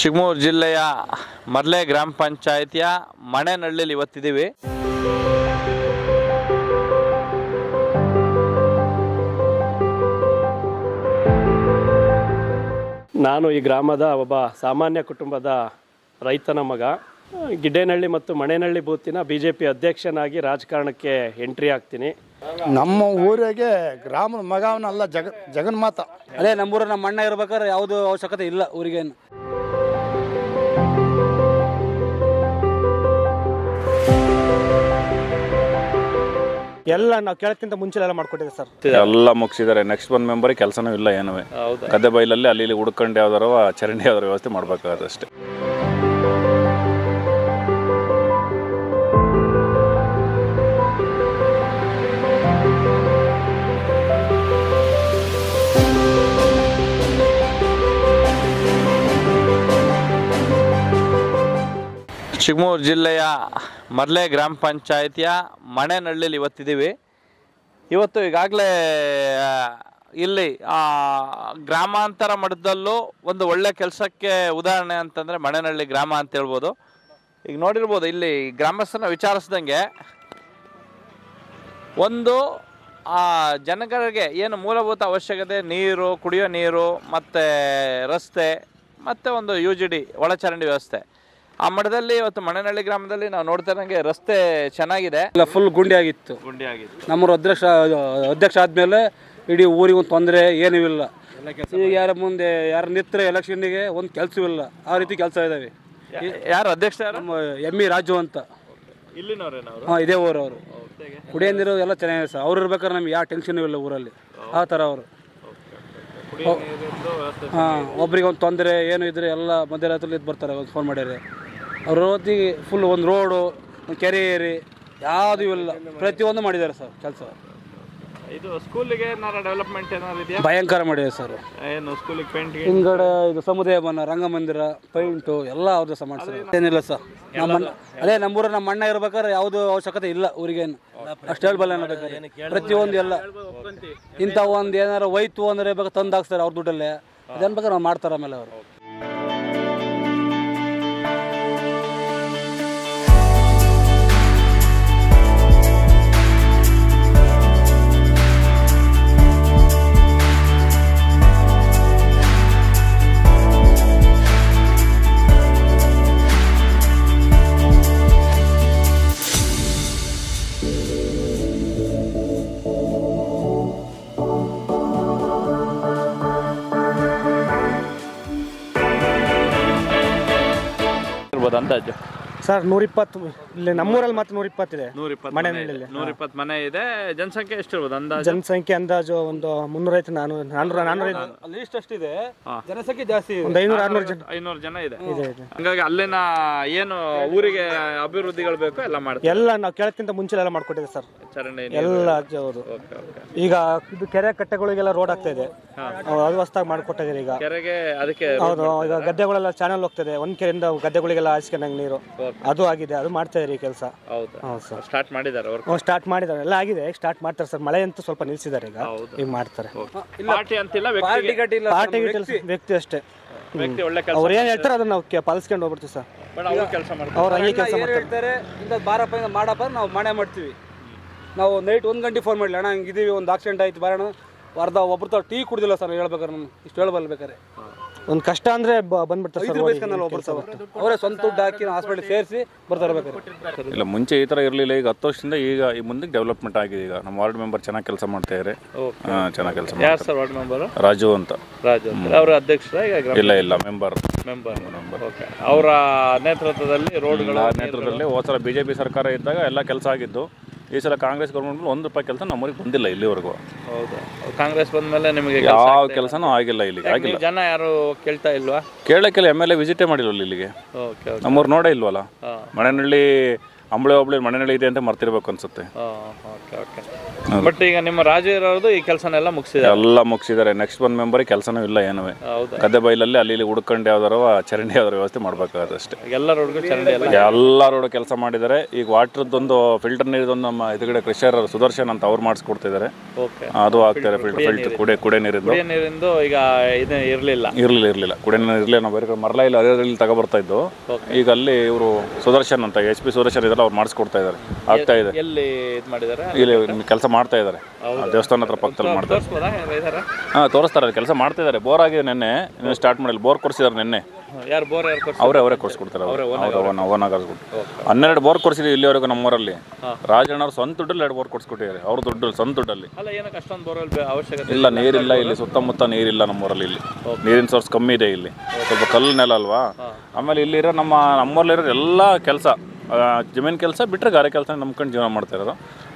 ಶಿವಮೊಗ್ಗ ಜಿಲ್ಲೆಯ ಮರ್ಲೆ ಗ್ರಾಮ ಪಂಚಾಯಿತಿಯ ಮಣೆನಹಳ್ಳಿಯಲ್ಲಿ ಇವತ್ತಿದ್ದೀವಿ. ನಾನು ಈ ಗ್ರಾಮದ ಒಬ್ಬ ಸಾಮಾನ್ಯ ಕುಟುಂಬದ ರೈತನ ಮಗ. ಗಿಡ್ಡೇನಹಳ್ಳಿ ಮತ್ತು ಮಣೆನಹಳ್ಳಿ ಬೂತಿನ BJP ಅಧ್ಯಕ್ಷನಾಗಿ ರಾಜಕಾರಣಕ್ಕೆ ಎಂಟ್ರಿ ಆಗ್ತೀನಿ. ನಮ್ಮ ಊರಿಗೆ ಗ್ರಾಮದ ಮಗವನಲ್ಲ, ಜಗನ್ಮಾತ. ಅದೇ ನಮ್ಮೂರ ನಮ್ಮ ಅಣ್ಣ ಇರ್ಬೇಕಾದ್ರೆ ಯಾವುದು ಅವಶ್ಯಕತೆ ಇಲ್ಲ ಊರಿಗೇನು. ಎಲ್ಲ ನಾವು ಕೇಳಕ್ಕಿಂತ ಮುಂಚೆ ಎಲ್ಲ ಮಾಡ್ಕೊಟ್ಟಿದ್ದೆ ಸರ್. ಎಲ್ಲ ಮುಗಿಸಿದ್ದಾರೆ. ನೆಕ್ಸ್ಟ್ ಒಂದು ಮೆಂಬರಿಗೆ ಕೆಲಸನೂ ಇಲ್ಲ ಏನೂ. ಗದ್ದೆ ಬೈಲಲ್ಲಿ ಅಲ್ಲಿ ಇಲ್ಲಿ ಹುಡ್ಕೊಂಡು ಯಾವ್ದಾರ ಚರಂಡಿ ಯಾವ್ದಾರ ವ್ಯವಸ್ಥೆ ಮಾಡಬೇಕಾಗುತ್ತೆ ಅಷ್ಟೇ. ಶಿವಮೊಗ್ಗ ಜಿಲ್ಲೆಯ ಮರ್ಲೆ ಗ್ರಾಮ ಪಂಚಾಯಿತಿಯ ಮಣೆನಹಳ್ಳಿಯಲ್ಲಿ ಇವತ್ತಿದ್ದೀವಿ. ಇವತ್ತು ಈಗಾಗಲೇ ಇಲ್ಲಿ ಗ್ರಾಮಾಂತರ ಮಟ್ಟದಲ್ಲೂ ಒಂದು ಒಳ್ಳೆ ಕೆಲಸಕ್ಕೆ ಉದಾಹರಣೆ ಅಂತಂದರೆ ಮಣೆನಹಳ್ಳಿ ಗ್ರಾಮ ಅಂತ ಹೇಳ್ಬೋದು. ಈಗ ನೋಡಿರ್ಬೋದು, ಇಲ್ಲಿ ಗ್ರಾಮಸ್ಥರನ್ನ ವಿಚಾರಿಸ್ದಂಗೆ ಒಂದು ಜನಗಳಿಗೆ ಏನು ಮೂಲಭೂತ ಅವಶ್ಯಕತೆ, ನೀರು, ಕುಡಿಯೋ ನೀರು ಮತ್ತು ರಸ್ತೆ ಮತ್ತು ಒಂದು UGD ಒಳಚರಂಡಿ ವ್ಯವಸ್ಥೆ, ಆ ಮಠದಲ್ಲಿ ಇವತ್ತು ಮಣೆನಹಳ್ಳಿ ಗ್ರಾಮದಲ್ಲಿ ನಾವು ನೋಡ್ತಾ ಇರೋಂಗೆ ರಸ್ತೆ ಚೆನ್ನಾಗಿದೆ. ಇಲ್ಲ, ಫುಲ್ ಗುಂಡಿ ಆಗಿತ್ತು. ನಮ್ಮೂರು ಅಧ್ಯಕ್ಷ ಆದಮೇಲೆ ಇಡೀ ಊರಿಗೆ ಒಂದು ತೊಂದರೆ ಏನೂ ಇಲ್ಲ. ಈಗ ಯಾರ ಮುಂದೆ ಯಾರು ನಿಂತರೆ ಎಲೆಕ್ಷನ್ನಿಗೆ ಒಂದು ಕೆಲಸವಿಲ್ಲ, ಆ ರೀತಿ ಕೆಲಸ ಇದ್ದಾವೆ. ಯಾರು ಅಧ್ಯಕ್ಷ? ನಮ್ಮ ME ರಾಜು ಅಂತ. ಹಾಂ, ಇದೇ ಊರು. ಅವರು ಕುಡಿಯೋ ನೀರು ಎಲ್ಲ ಚೆನ್ನಾಗಿದೆ ಸರ್. ಅವ್ರು ಇರ್ಬೇಕಾದ್ರೆ ನಮ್ಗೆ ಯಾವ ಟೆನ್ಷನ್ ಇಲ್ಲ ಊರಲ್ಲಿ. ಆ ಥರ ಅವರು. ಹಾಂ, ಒಬ್ರಿಗೆ ಒಂದು ತೊಂದರೆ ಏನು ಇದ್ರೆ ಎಲ್ಲ ಮಧ್ಯರಾತ್ರಿ ಬರ್ತಾರೆ, ಒಂದು ಫೋನ್ ಮಾಡ್ಯಾರೆ. ಅವ್ರ ಹೊತ್ತಿಗೆ ಫುಲ್ ಒಂದು ರೋಡು, ಒಂದು ಕೆರೆ ಏರಿ ಯಾವುದೂ ಇಲ್ಲ, ಪ್ರತಿಯೊಂದು ಮಾಡಿದ್ದಾರೆ ಸರ್ ಕೆಲಸ. ಇದು ಸ್ಕೂಲಿಗೆ ಡೆವಲಪ್ಮೆಂಟ್ ಏನಾದ್ರು ಇದೆಯಾ? ಭಯಂಕರ ಮಾಡಿದೆ ಸರ್. ಏನು ಸ್ಕೂಲಿಗೆ ಪೇಂಟ್, ಹಿಂಗಡೆ ಇದು ಸಮುದಾಯ ಭವನ, ರಂಗಮಂದಿರ, ಪೈಂಟು ಎಲ್ಲ ಅವ್ರದ್ದು ಸಹ ಮಾಡ್ತಾರೆ. ಏನಿಲ್ಲ ಸರ್. ಅದೇ ನಮ್ಮೂರ ನಮ್ಮ ಅಣ್ಣ ಇರ್ಬೇಕಾದ್ರೆ ಯಾವುದು ಅವಶ್ಯಕತೆ ಇಲ್ಲ ಊರಿಗೇನು. ಅಷ್ಟು ಹೇಳ್ಬಲ್ಲ ಅನ್ನಬೇಕಾದ್ರೆ ಪ್ರತಿಯೊಂದು ಎಲ್ಲ ಇಂಥ ಒಂದು ಏನಾರು ಹೋಯ್ತು ಅಂದರೆ ಬೇಕಾದ್ರೆ ತಂದು ಹಾಕ್ತಾರೆ ಅವ್ರ ದುಡ್ಡಲ್ಲೇ. ಅದೇನು ಬೇಕಾದ್ರೆ ನಾವು ಮಾಡ್ತಾರೆ ಆಮೇಲೆ ಅವರು. ಅಂದಾಜು ಸರ್ 120. ಇಲ್ಲಿ ನಮ್ಮೂರಲ್ಲಿ ಮಾತ್ರ 120 ಇದೆ. 120 ಮನೆ ಇದೆ. ಜನಸಂಖ್ಯೆ ಎಷ್ಟು ಇರ್ಬೋದು ಅಂದಾಜು? ಜನಸಂಖ್ಯೆ ಅಂದಾಜು ಒಂದು 300, 400 ಲೀಸ್ಟ್ ಅಷ್ಟಿದೆ. ಜನಸಂಖ್ಯೆ ಜಾಸ್ತಿ, ಒಂದು 500 ಜನ ಇದೆ. ಹಂಗಾಗಿ ಅಲ್ಲಿನ ಏನು ಊರಿಗೆ ಅಭಿವೃದ್ಧಿಗಳು ಬೇಕು ಎಲ್ಲ ಮಾಡ್ತಾರೆ. ಎಲ್ಲ ನಾವು ಕೇಳಕ್ಕಿಂತ ಮುಂಚೆ ಎಲ್ಲ ಮಾಡ್ಕೊಟ್ಟಿದೆ ಸರ್. ಚರಂಡಿ ಎಲ್ಲ ಹೌದು. ಈಗ ಇದು ಕೆರೆ ಕಟ್ಟೆಗಳಿಗೆಲ್ಲ ರೋಡ್ ಆಗ್ತಾ ಇದೆ, ಅದು ಹೊಸದಾಗಿ ಮಾಡ್ಕೊಟ್ಟಿದ್ದಾರೆ ಈಗ ಕೆರೆಗೆ. ಅದಕ್ಕೆ ಹೌದು. ಈಗ ಗದ್ದೆಗಳೆಲ್ಲ ಚಾನಲ್ ಹೋಗ್ತದೆ, ಒಂದ್ ಕೆರೆಯಿಂದ ಗದ್ದೆಗಳಿಗೆಲ್ಲ ಹಾಯಿಸ್ಕೊಂಡಂಗೆ ನೀರು, ಅದು ಆಗಿದೆ. ಅದು ಮಾಡ್ತಾ ಇದ್ದಾರೆ ಈ ಕೆಲಸ. ಹೌದು ಸರ್. ಸ್ಟಾರ್ಟ್ ಮಾಡಿದ್ದಾರೆ ಅವರು. ಸ್ಟಾರ್ಟ್ ಮಾಡಿದ್ದಾರೆ, ಎಲ್ಲ ಆಗಿದೆ. ಸ್ಟಾರ್ಟ್ ಮಾಡ್ತಾರೆ ಸರ್. ಮಳೆ ಅಂತೂ ಸ್ವಲ್ಪ ನಿಲ್ಸಿದ್ದಾರೆ, ಈಗ ಮಾಡ್ತಾರೆ. ಪಾರ್ಟಿ ಅಂತಿಲ್ಲ, ಪಾರ್ಟಿ ವ್ಯಕ್ತಿ ಅಷ್ಟೇ. ಅವ್ರು ಏನ್ ಹೇಳ್ತಾರೆ ಅದನ್ನ ನಾವು ಪಾಲಿಸ್ಕೊಂಡು ಹೋಗ್ಬಿಡ್ತೀವಿ ಸರ್. ಅವ್ರು ಹಂಗೆ ಕೆಲಸ ಮಾಡ್ತಾರೆ. ಬಾರಪ್ಪ ಮಾಡಪ್ಪ, ನಾವು ಮಾಡೇ ಮಾಡ್ತೀವಿ. ನಾವು ನೈಟ್ 1 ಗಂಟೆ ಫೋನ್ ಮಾಡಲಿ, ಅಣ್ಣ ಹಂಗಿದೀವಿ, ಒಂದು ಆಕ್ಸಿಡೆಂಟ್ ಆಯ್ತು ಬಾರಣ. ಅರ್ಧ ಒಬ್ರು ಟೀ ಕುಡಿದಿಲ್ಲ ಸರ್ ಹೇಳ್ಬೇಕಾರೆ. ನಾನು ಇಷ್ಟು ಹೇಳ್ಬೇಕಾರೆ ಒಂದು ಕಷ್ಟ ಅಂದ್ರೆ ಬಂದ್ಬಿಡ್ತಾರೆ ಸರ್. ಅವರೇ ಸ್ವಂತ ದುಡ್ಡು ಹಾಕಿ ಹಾಸ್ಪಿಟಲ್ ಸೇರಿಸಿ ಬರ್ತಾ ಇರ್ಬೇಕಾರೆ. ಇಲ್ಲ, ಮುಂಚೆ ಈ ಥರ ಇರಲಿಲ್ಲ. ಈಗ 10 ವರ್ಷದಿಂದ ಈಗ ಈ ಮುಂದೆ ಡೆವಲಪ್ಮೆಂಟ್ ಆಗಿದೆ. ಈಗ ನಮ್ಮ ವಾರ್ಡ್ ಮೆಂಬರ್ ಚೆನ್ನಾಗಿ ಕೆಲಸ ಮಾಡ್ತಾ ಇದ್ದಾರೆ. ಚೆನ್ನಾಗಿ ಕೆಲಸ ಮಾಡ್ತಾರೆ. ವಾರ್ಡ್ ಮೆಂಬರ್ ರಾಜು ಅಂತ. ಅವರ ಅಧ್ಯಕ್ಷರ? ಇಲ್ಲ, ಮೆಂಬರ್. ಅವರ ನೇತೃತ್ವದಲ್ಲಿ ರೋಡ್ಗಳ ನೇತೃತ್ವದಲ್ಲಿ ಹೋದ ಸಲ BJP ಸರ್ಕಾರ ಇದ್ದಾಗ ಎಲ್ಲ ಕೆಲಸ ಆಗಿದ್ದು. ಈ ಸಲ ಕಾಂಗ್ರೆಸ್ ಗೌರ್ಮೆಂಟ್ ₹1 ಕೆಲಸ ನಮ್ಮೂರಿಗೆ ಬಂದಿಲ್ಲ ಇಲ್ಲಿವರೆಗೂ. ಹೌದಾ? ಕಾಂಗ್ರೆಸ್ ಬಂದ್ಮೇಲೆ ನಿಮಗೆ ಯಾವ ಕೆಲಸನೂ ಆಗಿಲ್ಲ ಇಲ್ಲಿಗೆ. ಆಗಿಲ್ಲ. ಜನ ಯಾರು ಕೇಳ್ತಾ ಇಲ್ವಾ? ಕೇಳಕ್ಕೆಲ್ಲ MLA ವಿಸಿಟೇ ಮಾಡಿಲ್ವಲ್ಲ ಇಲ್ಲಿಗೆ. ನಮ್ಮೂರು ನೋಡೇ ಇಲ್ವಲ್ಲ. ಮಣೆನಹಳ್ಳಿ ಅಂಬಳೆ ಹೋಬಳಿ ಮನೆಯಲ್ಲಿ ಇದೆ ಅಂತ ಮರ್ತಿರ್ಬೇಕು ಅನ್ಸುತ್ತೆ. Okay okay. ಬಟ್ ಈಗ ನಿಮ್ಮ ರಾಜು ಇರೋದು ಈ ಕೆಲಸನೆಲ್ಲ ಮುಗಿಸಿದ್ದಾರೆ, ಎಲ್ಲ ಮುಗಿಸಿದ್ದಾರೆ. ನೆಕ್ಸ್ಟ್ ಬಂದ್ ಮೆಂಬರಿಗೆ ಕೆಲಸನೂ ಇಲ್ಲ ಏನೂ. ಗದ್ದೆ ಬೈಲಲ್ಲಿ ಅಲ್ಲಿ ಇಲ್ಲಿ ಹುಡ್ಕೊಂಡು ಯಾವ್ದಾರ ಚರಂಡಿ ಯಾವ್ದಾರ ವ್ಯವಸ್ಥೆ ಮಾಡ್ಬೇಕಾಗುತ್ತೆ ಅಷ್ಟೇ. ಎಲ್ಲ ರೋಡ್ಗೂ ಚರಂಡಿ ಎಲ್ಲ ರೋಡ್ ಕೆಲಸ ಮಾಡಿದ್ದಾರೆ. ಈಗ ವಾಟರ್ದೊಂದು ಫಿಲ್ಟರ್ ನೀರಿದೊಂದು ನಮ್ಮ ಎದುರುಗಡೆ ಕೃಷಿಯರ್ ಸುದರ್ಶನ್ ಅಂತ ಅವ್ರು ಮಾಡಿಸ್ಕೊಡ್ತಿದ್ದಾರೆ. ಅದು ಆಗ್ತಾರೆ. ಫಿಲ್ಟರ್ ಕುಡಿಯೋ ನೀರಿಂದು ಈಗ ಇದು ಇರಲಿಲ್ಲ ಕುಡಿಯೋ ನೀರು ಇರಲಿಲ್ಲ. ನಾವು ಬೇರೆ ಮರಳ ಇಲ್ಲ ಅದೇ ತಗೊಬರ್ತಾ ಇದ್ದು. ಈಗ ಅಲ್ಲಿ ಇವರು ಸುದರ್ಶನ್ ಅಂತ HP ಸುದರ್ಶನ್ ಇದೆಲ್ಲ ಅವ್ರು ಮಾಡಿಸ್ಕೊಡ್ತಾ ಇದ್ದಾರೆ. ಆಗ್ತಾ ಇದೆ. ಎಲ್ಲಿ ಇದು ಮಾಡಿದ್ದಾರೆ? ಇಲ್ಲಿ ಕೆಲಸ ಮಾಡ್ತಾ ಇದ್ದಾರೆ, ದೇವಸ್ಥಾನ ಹತ್ರ ಪಕ್ಕದಲ್ಲಿ ಮಾಡ್ತಾರೆ. ತೋರಿಸ್ತಾರೆ, ಕೆಲಸ ಮಾಡ್ತಾ ಇದ್ದಾರೆ. ಬೋರ್ ಆಗಿದೆ, ನೆನ್ನೆ ಸ್ಟಾರ್ಟ್ ಮಾಡಿಲ್ಲ. ಬೋರ್ ಕೊಡ್ಸಿದ್ದಾರೆ ನೆನ್ನೆ. ಅವರೇ ಕೊಡ್ಸ್ಕೊಡ್ತಾರೆ. ಓನಾಗಿ 12 ಬೋರ್ ಕೊಡ್ಸಿದ್ವಿ ಇಲ್ಲಿವರೆಗೂ ನಮ್ಮೂರಲ್ಲಿ. ರಾಜಣ್ಣವ್ರು ಸ್ವಂತ ದುಡ್ಡಲ್ಲಿ 2 ಬೋರ್ ಕೊಡ್ಸ್ಕೊಟ್ಟಿದ್ದಾರೆ. ಅವ್ರ ದುಡ್ಡು ಸ್ವಂತ ದುಡ್ಡಲ್ಲಿ. ಇಲ್ಲ, ನೀರಿಲ್ಲ ಇಲ್ಲಿ, ಸುತ್ತಮುತ್ತ ನೀರಿಲ್ಲ ನಮ್ಮೂರಲ್ಲಿ. ಇಲ್ಲಿ ನೀರಿನ ಸೋರ್ಸ್ ಕಮ್ಮಿ ಇದೆ. ಇಲ್ಲಿ ಸ್ವಲ್ಪ ಕಲ್ಲು ನೆಲ ಅಲ್ವಾ. ಆಮೇಲೆ ಇಲ್ಲಿರೋ ನಮ್ಮೂರಲ್ಲಿರೋ ಎಲ್ಲ ಕೆಲಸ ಜಮೀನು ಕೆಲಸ ಬಿಟ್ಟರೆ ಗಾರೆ ಕೆಲಸ ನಂಬ್ಕೊಂಡು ಜೀವನ ಮಾಡ್ತಾ ಇರೋದು.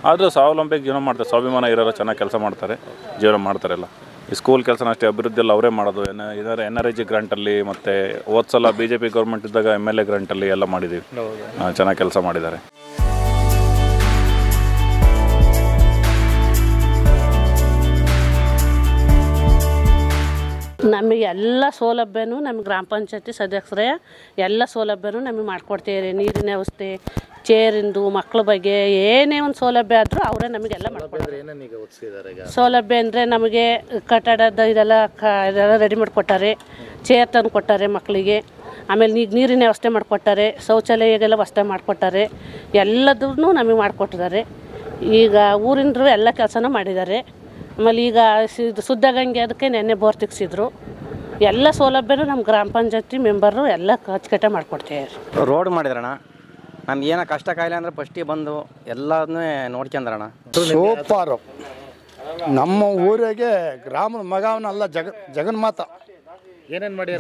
ಆದರೂ ಸ್ವಾವಲಂಬಿಗೆ ಜೀವನ ಮಾಡ್ತಾರೆ. ಸ್ವಾಭಿಮಾನ ಇರೋರು ಚೆನ್ನಾಗಿ ಕೆಲಸ ಮಾಡ್ತಾರೆ, ಜೀವನ ಮಾಡ್ತಾರೆಲ್ಲ. ಈ ಸ್ಕೂಲ್ ಕೆಲಸನ ಅಷ್ಟೇ, ಅಭಿವೃದ್ಧಿ ಎಲ್ಲ ಅವರೇ ಮಾಡೋದು. NRG ಗ್ರಾಂಟಲ್ಲಿ ಮತ್ತು ಹೋದ್ಸಲ BJP ಗೌರ್ಮೆಂಟ್ ಇದ್ದಾಗ MLA ಗ್ರಾಂಟಲ್ಲಿ ಎಲ್ಲ ಮಾಡಿದ್ದೀವಿ. ಚೆನ್ನಾಗಿ ಕೆಲಸ ಮಾಡಿದ್ದಾರೆ. ನಮಗೆ ಎಲ್ಲ ಸೌಲಭ್ಯನೂ ನಮ್ಮ ಗ್ರಾಮ ಪಂಚಾಯತಿ ಸದಸ್ಯರೇ ಎಲ್ಲ ಸೌಲಭ್ಯನೂ ನಮಗೆ ಮಾಡಿಕೊಡ್ತೀರಿ. ನೀರಿನ ವ್ಯವಸ್ಥೆ, ಚೇರಿಂದು, ಮಕ್ಕಳ ಬಗ್ಗೆ ಏನೇ ಒಂದು ಸೌಲಭ್ಯ ಆದರೂ ಅವರೇ ನಮಗೆಲ್ಲ ಮಾಡ್ಕೊಡ್ತಾರೆ. ಸೌಲಭ್ಯ ಅಂದರೆ ನಮಗೆ ಕಟ್ಟಡದ ಇದೆಲ್ಲ ರೆಡಿ ಮಾಡಿಕೊಟ್ಟಾರೆ, ಚೇರ್ ತಂದು ಕೊಟ್ಟಾರೆ ಮಕ್ಕಳಿಗೆ. ಆಮೇಲೆ ಈಗ ನೀರಿನ ವ್ಯವಸ್ಥೆ ಮಾಡಿಕೊಟ್ಟಾರೆ, ಶೌಚಾಲಯಗೆಲ್ಲ ವ್ಯವಸ್ಥೆ ಮಾಡಿಕೊಟ್ಟಾರೆ. ಎಲ್ಲದನ್ನೂ ನಮಗೆ ಮಾಡಿಕೊಟ್ಟಿದ್ದಾರೆ. ಈಗ ಊರಿನರು ಎಲ್ಲ ಕೆಲಸನೂ ಮಾಡಿದ್ದಾರೆ. ಆಮೇಲೆ ಈಗ ಇದು ಶುದ್ಧ ಗಂಗೆ ಅದಕ್ಕೆ ನೆನ್ನೆ ಬೋರ್ ತೆಗ್ಸಿದ್ರು. ಎಲ್ಲ ಸೌಲಭ್ಯನೂ ನಮ್ಮ ಗ್ರಾಮ ಪಂಚಾಯತಿ ಮೆಂಬರು ಎಲ್ಲ ಅಚ್ಚುಕಟ್ಟ ಮಾಡಿಕೊಡ್ತೇವೆ. ರೋಡ್ ಮಾಡಿದ್ರಣ್ಣ. ನಮ್ಗೆ ಏನೋ ಕಷ್ಟ ಕಾಯಿಲೆ ಅಂದರೆ ಫಸ್ಟಿಗೆ ಬಂದು ಎಲ್ಲದನ್ನೂ ನೋಡ್ಕೊಂಡ್ರಣ್ಣ. ಸೂಪರು. ನಮ್ಮ ಊರಿಗೆ ಗ್ರಾಮದ ಮಗವನ್ನೆಲ್ಲ ಜಗನ್ಮಾತ ಏನೇನು ಮಾಡಿ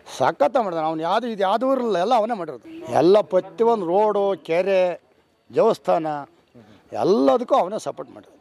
ಸಖತ್ತ ಮಾಡಿದಾನೆ. ಅವ್ನು ಯಾವುದು ಊರಿಲ್ಲ, ಎಲ್ಲ ಅವನೇ ಮಾಡಿರೋದು. ಎಲ್ಲ ಪ್ರತಿಯೊಂದು ರೋಡು, ಕೆರೆ, ದೇವಸ್ಥಾನ ಎಲ್ಲದಕ್ಕೂ ಅವನೇ ಸಪೋರ್ಟ್ ಮಾಡಿದ.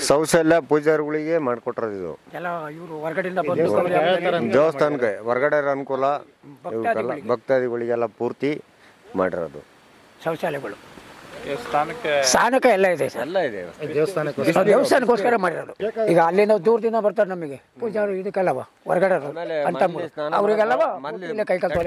ಶೌಚಾಲಯ ಪೂಜಾರಿಗಳಿಗೆ ಮಾಡಿಕೊಟ್ರದು. ಇದು ದೇವಸ್ಥಾನಕ್ಕೆ ಹೊರಗಡೆ ಅನುಕೂಲ, ಇವಕ್ಕೆಲ್ಲ ಭಕ್ತಾದಿಗಳಿಗೆಲ್ಲ ಪೂರ್ತಿ ಮಾಡಿರೋದು. ಶೌಚಾಲಯಗಳು ಸ್ಥಾನಕ್ಕೆ ಎಲ್ಲ ಇದೆ ಸರ್. ಎಲ್ಲ ಇದೆ ದೇವಸ್ಥಾನಕ್ಕೋಸ್ಕರ ಮಾಡಿರೋದು. ಈಗ ಅಲ್ಲಿಂದ ದೂರದಿಂದ ಬರ್ತಾರೆ ನಮಗೆ ಪೂಜಾರು ಇದಕ್ಕೆಲ್ಲವ ಹೊರಗಡೆ ಅಂತ ಅವರಿಗೆಲ್ಲವ ಕೈ ಕಾಲು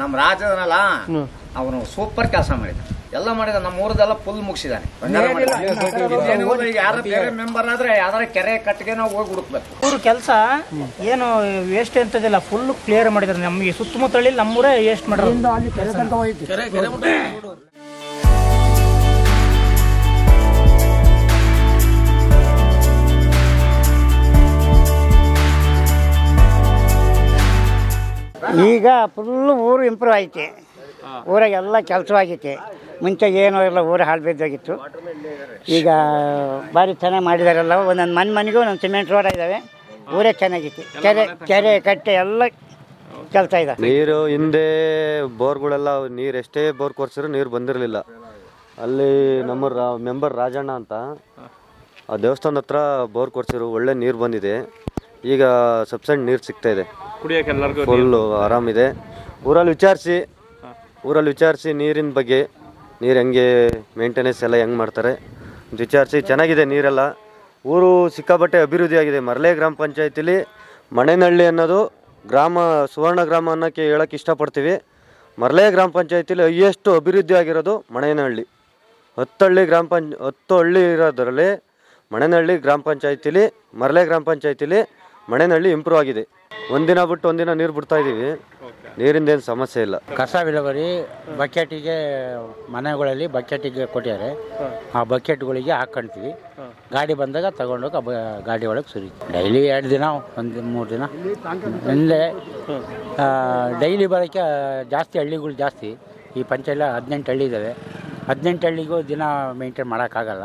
ನಮ್ಮ ರಾಜ್ಯದನಲ್ಲ ಅವನು ಸೂಪರ್ ಕೆಲಸ ಮಾಡಿದ. ಎಲ್ಲ ಮಾಡಿದ. ನಮ್ಮ ಊರದೆಲ್ಲ ಫುಲ್ ಮುಗಿಸಿದಾನೆ. ಯಾರ ಬೇರೆ ಮೆಂಬರ್ ಆದ್ರೆ ಯಾವ್ದಾರ ಕೆರೆ ಕಟ್ಟಿಗೆ ನಾವು ಹೋಗಿ ಹುಡುಕ್ಬೇಕು. ಊರು ಕೆಲಸ ಏನು ವೇಸ್ಟ್ ಅಂತದಿಲ್ಲ, ಫುಲ್ ಕ್ಲಿಯರ್ ಮಾಡಿದಾರೆ. ನಮಗೆ ಸುತ್ತಮುತ್ತಳಿ ನಮ್ಮೂರೇ ವೇಸ್ಟ್ ಮಾಡೋದು. ಈಗ ಫುಲ್ ಊರು ಇಂಪ್ರೂವ್ ಐತೆ. ಊರಾಗ ಎಲ್ಲ ಕೆಲಸವಾಗೈತೆ. ಮುಂಚೆ ಏನೂ ಇಲ್ಲ, ಊರು ಹಾಳು ಬಿದ್ದೋಗಿತ್ತು. ಈಗ ಭಾರಿ ಚೆನ್ನಾಗಿ ಮಾಡಿದಾರೆಲ್ಲ. ಒಂದೊಂದು ಮನೆಗೂ ಒಂದೊಂದು ಸಿಮೆಂಟ್ ರೋಡ್ ಇದ್ದಾವೆ. ಊರೇ ಚೆನ್ನಾಗೈತಿ. ಕೆರೆ ಕಟ್ಟೆ ಎಲ್ಲ ಕೆಲಸ ಇದೆ. ನೀರು ಹಿಂದೆ ಬೋರ್ಗಳೆಲ್ಲ ನೀರು ಎಷ್ಟೇ ಬೋರ್ ಕೊರ್ಸಿದ್ರು ನೀರು ಬಂದಿರಲಿಲ್ಲ. ಅಲ್ಲಿ ನಮ್ಮ ಮೆಂಬರ್ ರಾಜಣ್ಣ ಅಂತ ಆ ದೇವಸ್ಥಾನದ ಹತ್ರ ಬೋರ್ ಕೊರ್ಸಿರು, ಒಳ್ಳೆ ನೀರು ಬಂದಿದೆ. ಈಗ ಸಬ್ಸೆಂಟ್ ನೀರು ಸಿಗ್ತಾ ಇದೆ, ಫುಲ್ಲು ಆರಾಮಿದೆ. ಊರಲ್ಲಿ ವಿಚಾರಿಸಿ ನೀರಿನ ಬಗ್ಗೆ, ನೀರು ಹೆಂಗೆ ಮೇಂಟೆನೆನ್ಸ್ ಎಲ್ಲ ಹೆಂಗೆ ಮಾಡ್ತಾರೆ ಅಂತ ವಿಚಾರಿಸಿ. ಚೆನ್ನಾಗಿದೆ ನೀರೆಲ್ಲ. ಊರು ಸಿಕ್ಕಾಪಟ್ಟೆ ಅಭಿವೃದ್ಧಿ ಆಗಿದೆ. ಮರಳೆ ಗ್ರಾಮ ಪಂಚಾಯತಿಲಿ ಮಣೇನಹಳ್ಳಿ ಅನ್ನೋದು ಸುವರ್ಣ ಗ್ರಾಮ ಅನ್ನೋಕ್ಕೆ ಹೇಳೋಕ್ಕೆ ಇಷ್ಟಪಡ್ತೀವಿ. ಮರಳೆ ಗ್ರಾಮ ಪಂಚಾಯತಿಲಿ ಹೈಯೆಸ್ಟ್ ಅಭಿವೃದ್ಧಿ ಆಗಿರೋದು ಮಣೇನಹಳ್ಳಿ. 10 ಹಳ್ಳಿ ಇರೋದರಲ್ಲಿ ಮಣೇನಹಳ್ಳಿ ಗ್ರಾಮ ಪಂಚಾಯತಿಲಿ, ಮರಳೆ ಗ್ರಾಮ ಪಂಚಾಯತಿಲಿ ಮಣೇನಹಳ್ಳಿ ಇಂಪ್ರೂವ್ ಆಗಿದೆ. ಒಂದಿನ ಬಿಟ್ಟು ಒಂದಿನ ನೀರು ಬಿಡ್ತಾ ಇದ್ದೀವಿ. ನೀರಿಂದೇನು ಸಮಸ್ಯೆ ಇಲ್ಲ. ಕಸ ವಿಲೇವಾರಿ ಬಕೆಟಿಗೆ ಮನೆಗಳಲ್ಲಿ ಬಕೆಟಿಗೆ ಕೊಟ್ಟಿದ್ದಾರೆ. ಆ ಬಕೆಟ್ಗಳಿಗೆ ಹಾಕ್ಕೊಂತೀವಿ. ಗಾಡಿ ಬಂದಾಗ ತಗೊಂಡೋಗಿ ಗಾಡಿ ಒಳಗೆ ಸುರಿತೀವಿ. ಡೈಲಿ 2 ದಿನ 3 ದಿನ ಇಲ್ಲೇ ಡೈಲಿ ಬರೋಕ್ಕೆ ಜಾಸ್ತಿ ಹಳ್ಳಿಗಳು ಜಾಸ್ತಿ. ಈ ಪಂಚಾಯತ್ 18 ಹಳ್ಳಿ ಇದ್ದಾವೆ. 18 ಹಳ್ಳಿಗೂ ದಿನ ಮೇಂಟೈನ್ ಮಾಡೋಕ್ಕಾಗಲ್ಲ.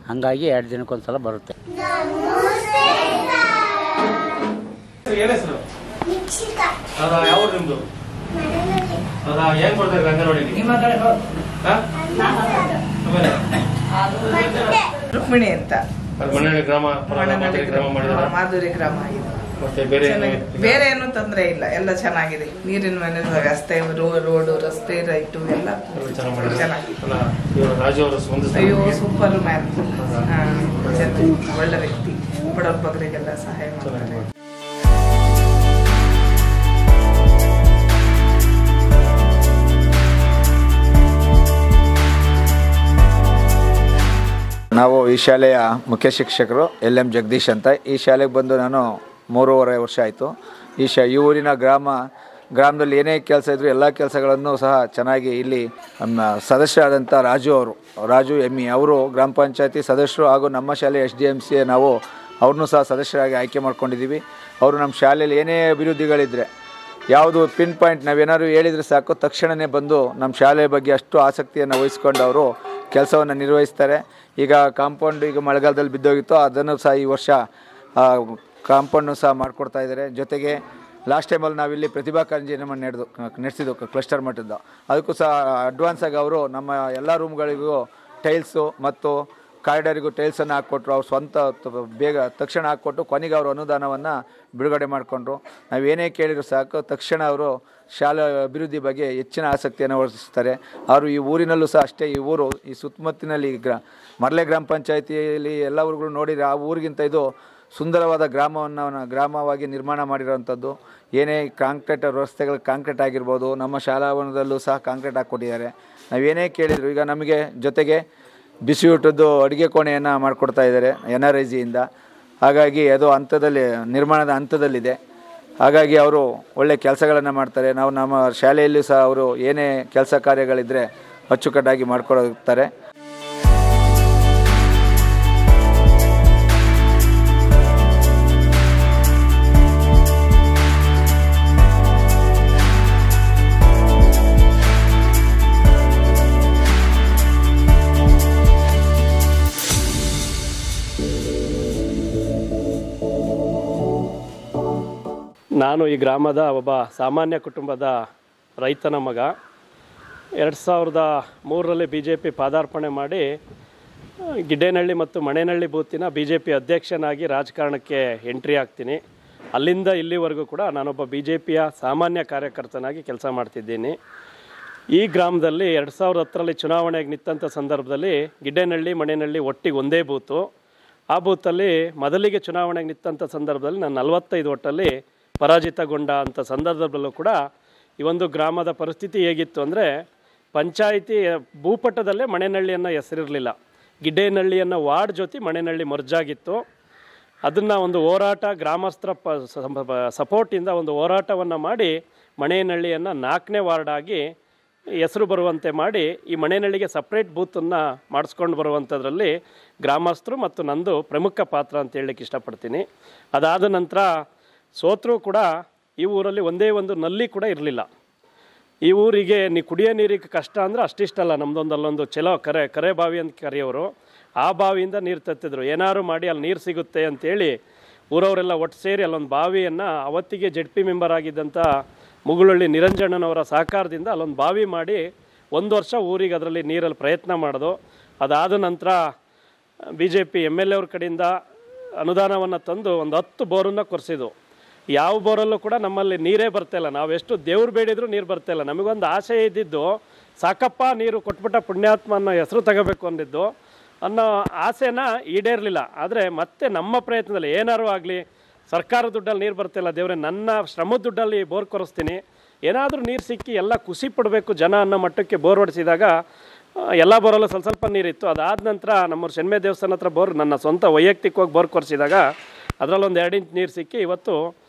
ಹಾಗಾಗಿ 2 ದಿನಕ್ಕೊಂದ್ಸಲ ಬರುತ್ತೆ. ರುಕ್ಮಿಣಿ ಅಂತ ಮಾಧುರಿ ಗ್ರಾಮ ಆಗಿದೆ. ಬೇರೆ ಏನು ತೊಂದರೆ ಇಲ್ಲ, ಎಲ್ಲ ಚೆನ್ನಾಗಿದೆ. ನೀರಿನ ಮನೆ ವ್ಯವಸ್ಥೆ, ರೋಡು, ರಸ್ತೆ, ಲೈಟು ಎಲ್ಲ ಚೆನ್ನಾಗಿದೆ. ಅಯ್ಯೋ ಸೂಪರ್ ಮ್ಯಾನ್, ಒಳ್ಳೆ ವ್ಯಕ್ತಿ. ಬಡವ್ರ ಬಗ್ಗರಿಗೆಲ್ಲ ಸಹಾಯ ಮಾಡ್ತಾರೆ. ನಾವು ಈ ಶಾಲೆಯ ಮುಖ್ಯ ಶಿಕ್ಷಕರು LM ಜಗದೀಶ್ ಅಂತ. ಈ ಶಾಲೆಗೆ ಬಂದು ನಾನು 3.5 ವರ್ಷ ಆಯಿತು. ಈ ಊರಿನ ಗ್ರಾಮದಲ್ಲಿ ಏನೇ ಕೆಲಸ ಇದ್ದರೂ ಎಲ್ಲ ಕೆಲಸಗಳನ್ನು ಸಹ ಚೆನ್ನಾಗಿ ಇಲ್ಲಿ ನಮ್ಮ ಸದಸ್ಯರಾದಂಥ ರಾಜು ಎಮ್ಮಿ ಅವರು ಗ್ರಾಮ ಪಂಚಾಯತಿ ಸದಸ್ಯರು ಹಾಗೂ ನಮ್ಮ ಶಾಲೆ SDMC ನಾವು ಅವ್ರನ್ನೂ ಸಹ ಸದಸ್ಯರಾಗಿ ಆಯ್ಕೆ ಮಾಡ್ಕೊಂಡಿದ್ದೀವಿ. ಅವರು ನಮ್ಮ ಶಾಲೆಯಲ್ಲಿ ಏನೇ ಅಭಿವೃದ್ಧಿಗಳಿದ್ದರೆ, ಯಾವುದು ಪಿನ್ ಪಾಯಿಂಟ್ ನಾವೇನಾದ್ರು ಹೇಳಿದರೆ ಸಾಕು, ತಕ್ಷಣವೇ ಬಂದು ನಮ್ಮ ಶಾಲೆಯ ಬಗ್ಗೆ ಅಷ್ಟು ಆಸಕ್ತಿಯನ್ನು ವಹಿಸ್ಕೊಂಡು ಅವರು ಕೆಲಸವನ್ನು ನಿರ್ವಹಿಸ್ತಾರೆ. ಈಗ ಕಾಂಪೌಂಡ್ ಈಗ ಮಳೆಗಾಲದಲ್ಲಿ ಬಿದ್ದೋಗಿತ್ತು, ಅದನ್ನು ಸಹ ಈ ವರ್ಷ ಕಾಂಪೌಂಡನ್ನು ಸಹ ಮಾಡಿಕೊಡ್ತಾ ಇದ್ದಾರೆ. ಜೊತೆಗೆ ಲಾಸ್ಟ್ ಟೈಮಲ್ಲಿ ನಾವಿಲ್ಲಿ ಪ್ರತಿಭಾ ಕಾರಂಜಿಯನ್ನು ನಡೆಸಿದ್ದು ಕ್ಲಸ್ಟರ್ ಮಟ್ಟದ್ದು. ಅದಕ್ಕೂ ಸಹ ಅಡ್ವಾನ್ಸಾಗಿ ಅವರು ನಮ್ಮ ಎಲ್ಲ ರೂಮ್ಗಳಿಗೂ ಟೈಲ್ಸು ಮತ್ತು ಕಾರಿಡಾರಿಗೂ ಟೈಲ್ಸನ್ನು ಹಾಕ್ಕೊಟ್ರು. ಅವ್ರು ಸ್ವಂತ ತಕ್ಷಣ ಹಾಕ್ಕೊಟ್ಟು ಕೊನೆಗೆ ಅವರು ಅನುದಾನವನ್ನು ಬಿಡುಗಡೆ ಮಾಡಿಕೊಂಡ್ರು. ನಾವೇನೇ ಕೇಳಿದ್ರು ಸಾಕು, ತಕ್ಷಣ ಅವರು ಶಾಲಾ ಅಭಿವೃದ್ಧಿ ಬಗ್ಗೆ ಹೆಚ್ಚಿನ ಆಸಕ್ತಿಯನ್ನು ವಹಿಸ್ತಾರೆ. ಅವರು ಈ ಊರಿನಲ್ಲೂ ಸಹ ಅಷ್ಟೇ. ಈ ಊರು ಈ ಸುತ್ತಮುತ್ತಲಿನಲ್ಲಿ ಮರಳೆ ಗ್ರಾಮ ಪಂಚಾಯತಿಯಲ್ಲಿ ಎಲ್ಲ ಊರುಗಳು ನೋಡಿದರೆ ಆ ಊರಿಗಿಂತ ಇದು ಸುಂದರವಾದ ಗ್ರಾಮವಾಗಿ ನಿರ್ಮಾಣ ಮಾಡಿರೋವಂಥದ್ದು. ಏನೇ ಕಾಂಕ್ರೀಟ್ ರಸ್ತೆಗಳು ಕಾಂಕ್ರೀಟ್ ಆಗಿರ್ಬೋದು, ನಮ್ಮ ಶಾಲಾವರಣದಲ್ಲೂ ಸಹ ಕಾಂಕ್ರೀಟ್ ಹಾಕ್ಕೊಟ್ಟಿದ್ದಾರೆ. ನಾವೇನೇ ಕೇಳಿದರು, ಈಗ ನಮಗೆ ಜೊತೆಗೆ ಬಿಸಿ ಊಟದ್ದು ಅಡುಗೆ ಕೋಣೆಯನ್ನು ಮಾಡಿಕೊಡ್ತಾ ಇದ್ದಾರೆ NRIGಯಿಂದ. ಹಾಗಾಗಿ ಅದು ನಿರ್ಮಾಣದ ಹಂತದಲ್ಲಿದೆ. ಹಾಗಾಗಿ ಅವರು ಒಳ್ಳೆ ಕೆಲಸಗಳನ್ನು ಮಾಡ್ತಾರೆ. ನಾವು ನಮ್ಮ ಶಾಲೆಯಲ್ಲಿ ಸಹ ಅವರು ಏನೇ ಕೆಲಸ ಕಾರ್ಯಗಳಿದ್ದರೆ ಅಚ್ಚುಕಟ್ಟಾಗಿ ಮಾಡಿಕೊಡುತ್ತಾರೆ. ನಾನು ಈ ಗ್ರಾಮದ ಒಬ್ಬ ಸಾಮಾನ್ಯ ಕುಟುಂಬದ ರೈತನ ಮಗ. 2003ರಲ್ಲಿ BJP ಪಾದಾರ್ಪಣೆ ಮಾಡಿ ಗಿಡ್ಡೇನಹಳ್ಳಿ ಮತ್ತು ಮಣೇನಹಳ್ಳಿ ಬೂತಿನ BJP ಅಧ್ಯಕ್ಷನಾಗಿ ರಾಜಕಾರಣಕ್ಕೆ ಎಂಟ್ರಿ ಆಗ್ತೀನಿ. ಅಲ್ಲಿಂದ ಇಲ್ಲಿವರೆಗೂ ಕೂಡ ನಾನೊಬ್ಬ BJPಯ ಸಾಮಾನ್ಯ ಕಾರ್ಯಕರ್ತನಾಗಿ ಕೆಲಸ ಮಾಡ್ತಿದ್ದೀನಿ. ಈ ಗ್ರಾಮದಲ್ಲಿ 2010ರಲ್ಲಿ ಚುನಾವಣೆಗೆ ನಿಂತಂಥ ಸಂದರ್ಭದಲ್ಲಿ ಗಿಡ್ಡೇನಹಳ್ಳಿ ಮಣೇನಹಳ್ಳಿ ಒಟ್ಟಿಗೆ ಒಂದೇ ಬೂತು. ಆ ಬೂತಲ್ಲಿ ಮೊದಲಿಗೆ ಚುನಾವಣೆಗೆ ನಿಂತಂಥ ಸಂದರ್ಭದಲ್ಲಿ ನಾನು 45 ಒಟ್ಟಲ್ಲಿ ಪರಾಜಿತಗೊಂಡ ಅಂಥ ಸಂದರ್ಭದಲ್ಲೂ ಕೂಡ ಈ ಒಂದು ಗ್ರಾಮದ ಪರಿಸ್ಥಿತಿ ಹೇಗಿತ್ತು ಅಂದರೆ, ಪಂಚಾಯಿತಿ ಭೂಪಟದಲ್ಲೇ ಮಣೇನಹಳ್ಳಿಯನ್ನು ಹೆಸರಿರಲಿಲ್ಲ. ಗಿಡ್ಡೇನಹಳ್ಳಿಯನ್ನು ವಾರ್ಡ್ ಜೊತೆ ಮಣೇನಹಳ್ಳಿ ಮರ್ಜಾಗಿತ್ತು. ಅದನ್ನು ಒಂದು ಹೋರಾಟ, ಗ್ರಾಮಸ್ಥರ ಸಪೋರ್ಟಿಂದ ಒಂದು ಹೋರಾಟವನ್ನು ಮಾಡಿ ಮಣೇನಹಳ್ಳಿಯನ್ನು 4ನೇ ವಾರ್ಡ್ ಆಗಿ ಹೆಸರು ಬರುವಂತೆ ಮಾಡಿ ಈ ಮಣೇನಹಳ್ಳಿಗೆ ಸಪ್ರೇಟ್ ಬೂತನ್ನು ಮಾಡಿಸ್ಕೊಂಡು ಬರುವಂಥದ್ರಲ್ಲಿ ಗ್ರಾಮಸ್ಥರು ಮತ್ತು ನಂದು ಪ್ರಮುಖ ಪಾತ್ರ ಅಂತ ಹೇಳಲಿಕ್ಕೆ ಇಷ್ಟಪಡ್ತೀನಿ. ಅದಾದ ನಂತರ ಸೋತರೂ ಕೂಡ ಈ ಊರಲ್ಲಿ ಒಂದೇ ಒಂದು ನಲ್ಲಿ ಕೂಡ ಇರಲಿಲ್ಲ. ಈ ಊರಿಗೆ ಕುಡಿಯೋ ನೀರಿಗೆ ಕಷ್ಟ ಅಂದರೆ ಅಷ್ಟಿಷ್ಟಲ್ಲ. ನಮ್ಮದೊಂದಲ್ಲೊಂದು ಚಲೋ ಕರೆ ಬಾವಿ ಅಂತ ಕರೆಯೋರು. ಆ ಬಾವಿಯಿಂದ ನೀರು ತತ್ತಿದ್ರು. ಏನಾದ್ರು ಮಾಡಿ ಅಲ್ಲಿ ನೀರು ಸಿಗುತ್ತೆ ಅಂತೇಳಿ ಊರವರೆಲ್ಲ ಒಟ್ಟು ಸೇರಿ ಅಲ್ಲೊಂದು ಬಾವಿಯನ್ನು ಅವತ್ತಿಗೆ ZP ಮೆಂಬರ್ ಆಗಿದ್ದಂಥ ಮುಗುಳಳ್ಳಿ ನಿರಂಜಣ್ಣನವರ ಸಹಕಾರದಿಂದ ಅಲ್ಲೊಂದು ಬಾವಿ ಮಾಡಿ 1 ವರ್ಷ ಊರಿಗೆ ಅದರಲ್ಲಿ ನೀರಲ್ಲಿ ಪ್ರಯತ್ನ ಮಾಡೋದು. ಅದಾದ ನಂತರ BJP MLA ಅವ್ರ ಕಡೆಯಿಂದ ಅನುದಾನವನ್ನು ತಂದು ಒಂದು 10 ಬೋರನ್ನು ಕೊರೆಸಿದ್ದು. ಯಾವ ಬೋರಲ್ಲೂ ಕೂಡ ನಮ್ಮಲ್ಲಿ ನೀರೇ ಬರ್ತಾಯಿಲ್ಲ. ನಾವೆಷ್ಟು ದೇವ್ರು ಬೇಡಿದ್ರು ನೀರು ಬರ್ತಾಯಿಲ್ಲ. ನಮಗೊಂದು ಆಸೆ ಇದ್ದಿದ್ದು ಸಾಕಪ್ಪ ನೀರು ಕೊಟ್ಬಿಟ್ಟ ಪುಣ್ಯಾತ್ಮ ಅನ್ನೋ ಹೆಸರು ತಗೋಬೇಕು ಅಂದಿದ್ದು ಅನ್ನೋ ಆಸೆನ ಈಡೇರಲಿಲ್ಲ. ಆದರೆ ಮತ್ತೆ ನಮ್ಮ ಪ್ರಯತ್ನದಲ್ಲಿ ಏನಾರು ಆಗಲಿ, ಸರ್ಕಾರ ದುಡ್ಡಲ್ಲಿ ನೀರು ಬರ್ತಿಲ್ಲ, ದೇವರೇ ನನ್ನ ಶ್ರಮದ ದುಡ್ಡಲ್ಲಿ ಬೋರ್ ಕೊರೆಸ್ತೀನಿ, ಏನಾದರೂ ನೀರು ಸಿಕ್ಕಿ ಎಲ್ಲ ಖುಷಿ ಪಡಬೇಕು ಜನ ಅನ್ನೋ ಮಟ್ಟಕ್ಕೆ ಬೋರ್ ಹೊಡೆಸಿದಾಗ ಎಲ್ಲ ಬೋರಲ್ಲೂ ಸ್ವಲ್ಪ ನೀರಿತ್ತು. ಅದಾದ ನಂತರ ನಮ್ಮೂರು ಶೆನ್ಮೆ ದೇವಸ್ಥಾನ ಹತ್ರ ಬೋರ್ ನನ್ನ ಸ್ವಂತ ವೈಯಕ್ತಿಕವಾಗಿ ಬೋರ್ ಕೊರೆಸಿದಾಗ ಅದರಲ್ಲೊಂದು 2 ಇಂಚ್ ನೀರು ಸಿಕ್ಕಿ ಇವತ್ತು